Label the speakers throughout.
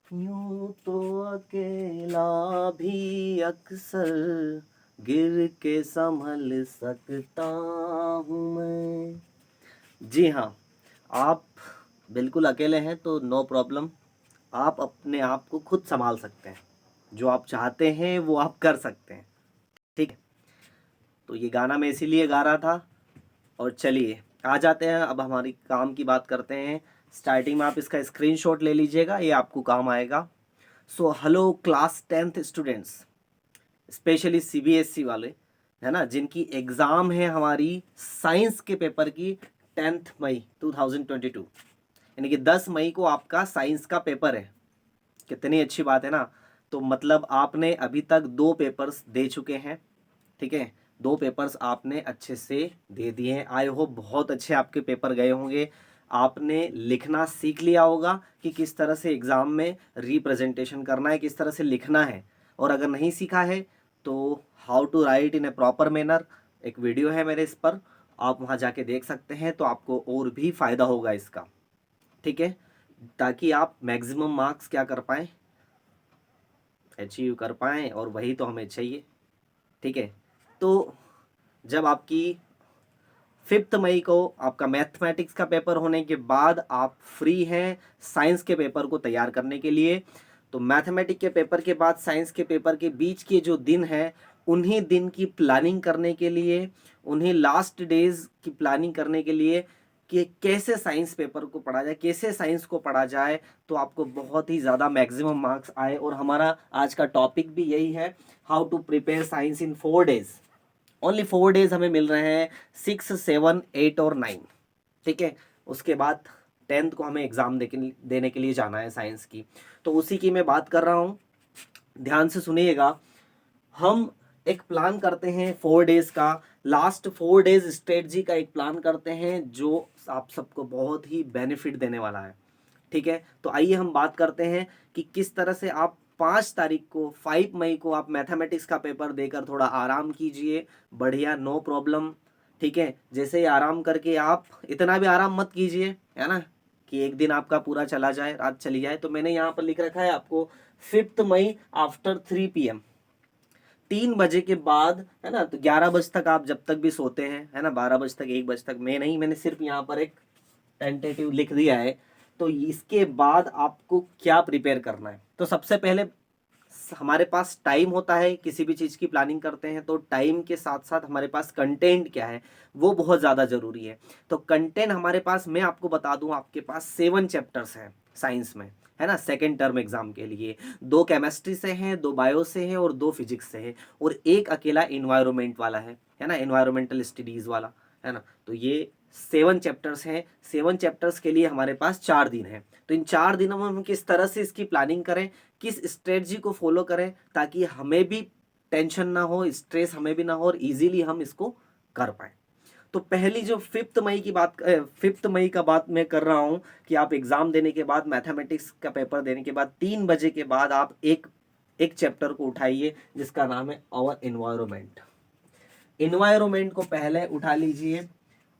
Speaker 1: यूं तो अकेला भी अक्सर गिर के संभल सकता हूँ मैं। जी हाँ, आप बिल्कुल अकेले हैं तो नो प्रॉब्लम, आप अपने आप को खुद संभाल सकते हैं। जो आप चाहते हैं वो आप कर सकते हैं। ठीक है, तो ये गाना मैं इसीलिए गा रहा था। और चलिए आ जाते हैं, अब हमारी काम की बात करते हैं। स्टार्टिंग में आप इसका स्क्रीनशॉट ले लीजिएगा, ये आपको काम आएगा। So hello class 10th students, specially CBSE वाले, है ना, जिनकी एग्ज़ाम है हमारी साइंस के पेपर की 10 मई 2022, यानी कि 10 मई को आपका साइंस का पेपर है। कितनी अच्छी बात है ना। तो मतलब आपने अभी तक 2 पेपर्स दे चुके हैं। ठीक है, 2 पेपर्स आपने अच्छे से दे दिए हैं। आई होप बहुत अच्छे आपके पेपर गए होंगे। आपने लिखना सीख लिया होगा कि किस तरह से एग्ज़ाम में रिप्रेजेंटेशन करना है, किस तरह से लिखना है। और अगर नहीं सीखा है तो how to write in a proper manner एक वीडियो है मेरे, इस पर आप वहाँ जाके देख सकते हैं, तो आपको और भी फ़ायदा होगा इसका। ठीक है, ताकि आप मैक्सिमम मार्क्स क्या कर पाएँ, अचीव कर पाएँ, और वही तो हमें चाहिए। ठीक है, तो जब आपकी 5 मई को आपका मैथमेटिक्स का पेपर होने के बाद आप फ्री हैं साइंस के पेपर को तैयार करने के लिए। तो मैथमेटिक्स के पेपर के बाद साइंस के पेपर के बीच के जो दिन हैं, उन्हीं दिन की प्लानिंग करने के लिए, उन्हीं लास्ट डेज की प्लानिंग करने के लिए कि कैसे साइंस पेपर को पढ़ा जाए, कैसे साइंस को पढ़ा जाए, तो आपको बहुत ही ज़्यादा मैक्सिमम मार्क्स आए। और हमारा आज का टॉपिक भी यही है, how to prepare science in 4 days. Only 4 days हमें मिल रहे हैं, 6, 7, 8 और 9। ठीक है, उसके बाद 10th को हमें एग्ज़ाम देने के लिए जाना है साइंस की। तो उसी की मैं बात कर रहा हूँ, ध्यान से सुनिएगा। हम एक प्लान करते हैं 4 डेज का, लास्ट 4 डेज स्ट्रेटजी का एक प्लान करते हैं जो आप सबको बहुत ही बेनिफिट देने वाला है। ठीक है, तो आइए हम बात करते हैं कि किस तरह से आप 5 तारीख को, 5 मई को आप मैथमेटिक्स का पेपर देकर थोड़ा आराम कीजिए। बढ़िया, नो प्रॉब्लम। ठीक है, जैसे ही आराम करके, आप इतना भी आराम मत कीजिए, है ना, कि एक दिन आपका पूरा चला जाए, रात चली जाए। तो मैंने यहाँ पर लिख रखा है आपको 5 मई आफ्टर 3 PM, 3 बजे के बाद, है ना। तो 11 बजे तक आप जब तक भी सोते हैं, है ना, 12 बजे तक, 1 बजे तक, मैं नहीं, मैंने सिर्फ यहाँ पर एक टेंटेटिव लिख दिया है। तो इसके बाद आपको क्या प्रिपेयर करना है, तो सबसे पहले हमारे पास टाइम होता है, किसी भी चीज़ की प्लानिंग करते हैं तो टाइम के साथ साथ हमारे पास कंटेंट क्या है वो बहुत ज़्यादा ज़रूरी है। तो कंटेंट हमारे पास, मैं आपको बता दूं, आपके पास 7 चैप्टर्स हैं साइंस में, है ना, सेकेंड टर्म एग्जाम के लिए। 2 केमिस्ट्री से हैं, 2 बायो से हैं और 2 फिजिक्स से हैं, और एक अकेला इन्वायरमेंट वाला है ना, इन्वायरमेंटल स्टडीज़ वाला, है ना। तो ये 7 चैप्टर्स हैं। 7 चैप्टर्स के लिए हमारे पास 4 दिन है। तो इन 4 दिनों में हम किस तरह से इसकी प्लानिंग करें, किस स्ट्रेटजी को फॉलो करें, ताकि हमें भी टेंशन ना हो, स्ट्रेस हमें भी ना हो, और इजीली हम इसको कर पाए। तो पहली जो 5 मई का बात मैं कर रहा हूं कि आप एग्जाम देने के बाद, मैथमेटिक्स का पेपर देने के बाद 3 बजे के बाद आप एक एक चैप्टर को उठाइए जिसका नाम है आवर एनवायरमेंट। इन्वायरमेंट को पहले उठा लीजिए।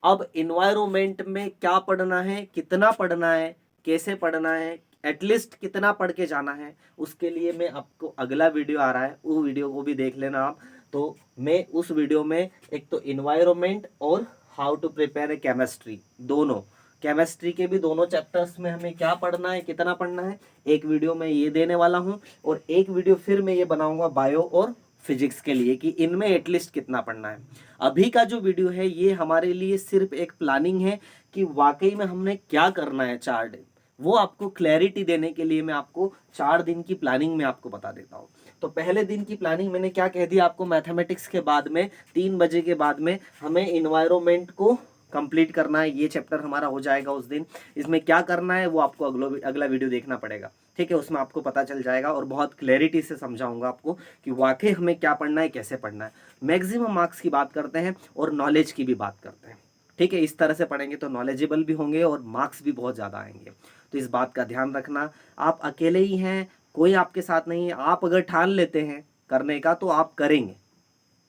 Speaker 1: अब इन्वायरमेंट में क्या पढ़ना है, कितना पढ़ना है, कैसे पढ़ना है, एटलीस्ट कितना पढ़ के जाना है, उसके लिए मैं आपको अगला वीडियो आ रहा है, वो वीडियो को भी देख लेना आप। तो मैं उस वीडियो में एक तो इन्वायरमेंट और how to prepare a chemistry, दोनों केमिस्ट्री के भी दोनों चैप्टर्स में हमें क्या पढ़ना है, कितना पढ़ना है, एक वीडियो में ये देने वाला हूँ। और एक वीडियो फिर मैं ये बनाऊंगा बायो और फिजिक्स के लिए, कि इनमें एटलीस्ट कितना पढ़ना है। अभी का जो वीडियो है ये हमारे लिए सिर्फ एक प्लानिंग है कि वाकई में हमने क्या करना है 4 दिन, वो आपको क्लैरिटी देने के लिए मैं आपको 4 दिन की प्लानिंग में आपको बता देता हूँ। तो पहले दिन की प्लानिंग मैंने क्या कह दिया आपको, मैथमेटिक्स के बाद में 3 बजे के बाद में हमें इन्वायरमेंट को कंप्लीट करना है। ये चैप्टर हमारा हो जाएगा उस दिन। इसमें क्या करना है वो आपको अगला वीडियो देखना पड़ेगा। ठीक है, उसमें आपको पता चल जाएगा और बहुत क्लैरिटी से समझाऊंगा आपको कि वाकई हमें क्या पढ़ना है, कैसे पढ़ना है। मैक्सिमम मार्क्स की बात करते हैं और नॉलेज की भी बात करते हैं। ठीक है, इस तरह से पढ़ेंगे तो नॉलेजेबल भी होंगे और मार्क्स भी बहुत ज़्यादा आएंगे। तो इस बात का ध्यान रखना। आप अकेले ही हैं, कोई आपके साथ नहीं है। आप अगर ठान लेते हैं करने का तो आप करेंगे,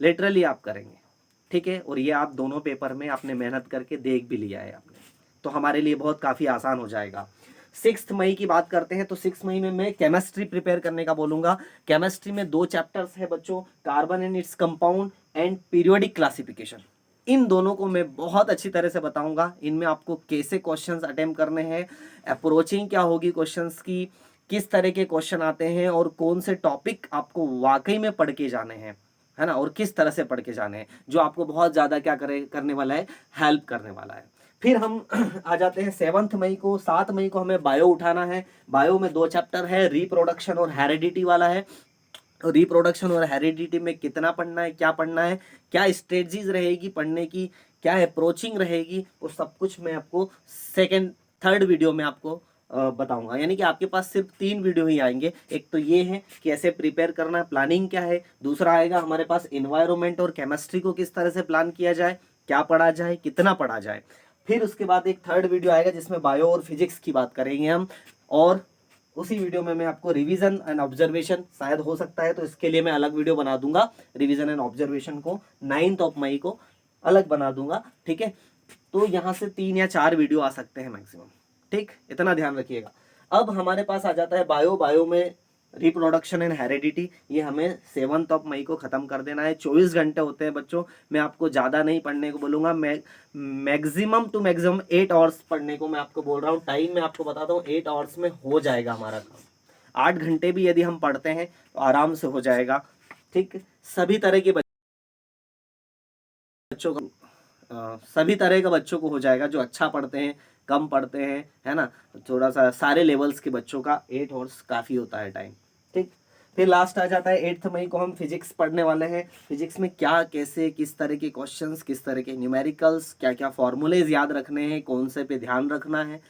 Speaker 1: लिटरली आप करेंगे। ठीक है, और ये आप दोनों पेपर में आपने मेहनत करके देख भी लिया है आपने, तो हमारे लिए बहुत काफ़ी आसान हो जाएगा। 6 मई की बात करते हैं तो 6 मई में मैं केमिस्ट्री प्रिपेयर करने का बोलूँगा। केमिस्ट्री में 2 चैप्टर्स है बच्चों, carbon and its compound and periodic classification. इन दोनों को मैं बहुत अच्छी तरह से बताऊंगा। इनमें आपको कैसे क्वेश्चंस अटेम्प्ट करने हैं, अप्रोचिंग क्या होगी क्वेश्चंस की, किस तरह के क्वेश्चन आते हैं और कौन से टॉपिक आपको वाकई में पढ़ के जाने हैं, है ना, और किस तरह से पढ़ के जाने हैं, जो आपको बहुत ज़्यादा क्या करने वाला है, हेल्प करने वाला है। फिर हम आ जाते हैं 7 मई को। 7 मई को हमें बायो उठाना है। बायो में 2 चैप्टर है, रिप्रोडक्शन और हेरिडिटी वाला है। रिप्रोडक्शन और हेरिडिटी में कितना पढ़ना है, क्या पढ़ना है, क्या स्ट्रेटजीज रहेगी पढ़ने की, क्या अप्रोचिंग रहेगी, वो सब कुछ मैं आपको सेकंड थर्ड वीडियो में आपको बताऊंगा। यानी कि आपके पास सिर्फ 3 वीडियो ही आएंगे। एक तो ये है कि कैसे प्रिपेयर करना है, प्लानिंग क्या है। दूसरा आएगा हमारे पास इन्वायरमेंट और केमिस्ट्री को किस तरह से प्लान किया जाए, क्या पढ़ा जाए, कितना पढ़ा जाए। फिर उसके बाद एक थर्ड वीडियो आएगा जिसमें बायो और फिजिक्स की बात करेंगे हम। और उसी वीडियो में मैं आपको रिवीजन एंड ऑब्जर्वेशन, शायद हो सकता है तो इसके लिए मैं अलग वीडियो बना दूंगा। रिवीजन एंड ऑब्जर्वेशन को 9 मई को अलग बना दूंगा, ठीक है। तो यहाँ से 3 या 4 वीडियो आ सकते हैं मैक्सिमम, ठीक, इतना ध्यान रखिएगा। अब हमारे पास आ जाता है बायो। बायो में रिप्रोडक्शन एंड हेरिडिटी, ये हमें 7 मई को ख़त्म कर देना है। 24 घंटे होते हैं बच्चों, मैं आपको ज़्यादा नहीं पढ़ने को बोलूँगा। मैक्सिमम टू मैक्सिमम 8 आवर्स पढ़ने को मैं आपको बोल रहा हूँ। टाइम मैं आपको बताता हूँ, 8 आवर्स में हो जाएगा हमारा काम। 8 घंटे भी यदि हम पढ़ते हैं तो आराम से हो जाएगा, ठीक। सभी तरह के बच्चों को सभी तरह के बच्चों को हो जाएगा, जो अच्छा पढ़ते हैं, कम पढ़ते हैं, है ना। थोड़ा सा सारे लेवल्स के बच्चों का 8 आवर्स काफ़ी होता है टाइम, ठीक। फिर लास्ट आ जाता है 8 मई को हम फिजिक्स पढ़ने वाले हैं। फिजिक्स में क्या, कैसे, किस तरह के क्वेश्चंस, किस तरह के न्यूमेरिकल्स, क्या क्या फॉर्मूलेज याद रखने हैं, कौन से पे ध्यान रखना है,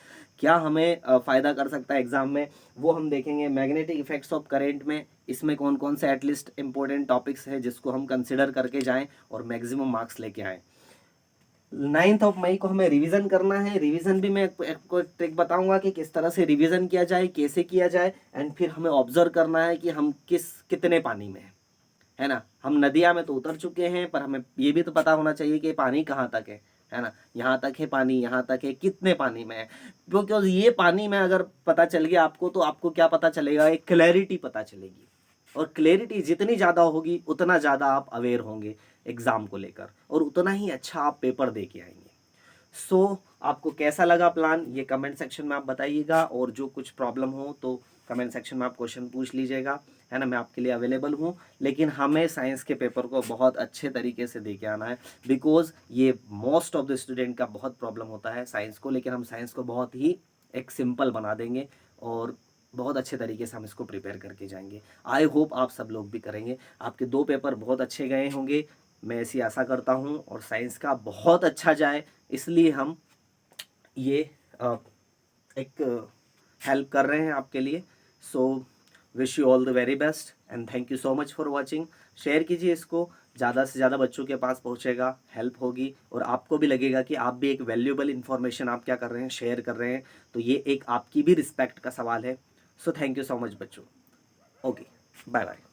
Speaker 1: क्या हमें फ़ायदा कर सकता है एग्जाम में, वो हम देखेंगे। मैग्नेटिक इफेक्ट्स ऑफ करेंट में इसमें कौन कौन से एटलीस्ट इंपॉर्टेंट टॉपिक्स हैं जिसको हम कंसिडर करके जाएं और मैक्सिमम मार्क्स लेके आएँ। 9 मई को हमें रिवीजन करना है। रिवीजन भी मैं आपको एक ट्रिक बताऊंगा कि किस तरह से रिवीजन किया जाए, कैसे किया जाए। एंड फिर हमें ऑब्जर्व करना है कि हम कितने पानी में है ना। हम नदिया में तो उतर चुके हैं, पर हमें ये भी तो पता होना चाहिए कि पानी कहाँ तक है ना। यहाँ तक है पानी, यहाँ तक है, कितने पानी में है। क्योंकि ये पानी में अगर पता चल गया आपको, तो आपको क्या पता चलेगा, एक क्लैरिटी पता चलेगी। और क्लैरिटी जितनी ज़्यादा होगी उतना ज़्यादा आप अवेयर होंगे एग्ज़ाम को लेकर, और उतना ही अच्छा आप पेपर दे के आएंगे। सो आपको कैसा लगा प्लान, ये कमेंट सेक्शन में आप बताइएगा। और जो कुछ प्रॉब्लम हो तो कमेंट सेक्शन में आप क्वेश्चन पूछ लीजिएगा, है ना, मैं आपके लिए अवेलेबल हूँ। लेकिन हमें साइंस के पेपर को बहुत अच्छे तरीके से दे के आना है, बिकॉज ये मोस्ट ऑफ द स्टूडेंट का बहुत प्रॉब्लम होता है साइंस को। लेकिन हम साइंस को बहुत ही एक सिंपल बना देंगे और बहुत अच्छे तरीके से हम इसको प्रिपेयर करके जाएंगे। आई होप आप सब लोग भी करेंगे। आपके 2 पेपर बहुत अच्छे गए होंगे, मैं ऐसी आशा करता हूँ, और साइंस का बहुत अच्छा जाए, इसलिए हम ये एक हेल्प कर रहे हैं आपके लिए। So wish you all the very best and thank you so much for watching. Share कीजिए इसको, ज़्यादा से ज़्यादा बच्चों के पास पहुँचेगा, हेल्प होगी, और आपको भी लगेगा कि आप भी एक वैल्यूएबल इन्फॉर्मेशन आप क्या कर रहे हैं, शेयर कर रहे हैं। तो ये एक आपकी भी रिस्पेक्ट का सवाल है। So thank you so much बच्चों। Okay, bye bye.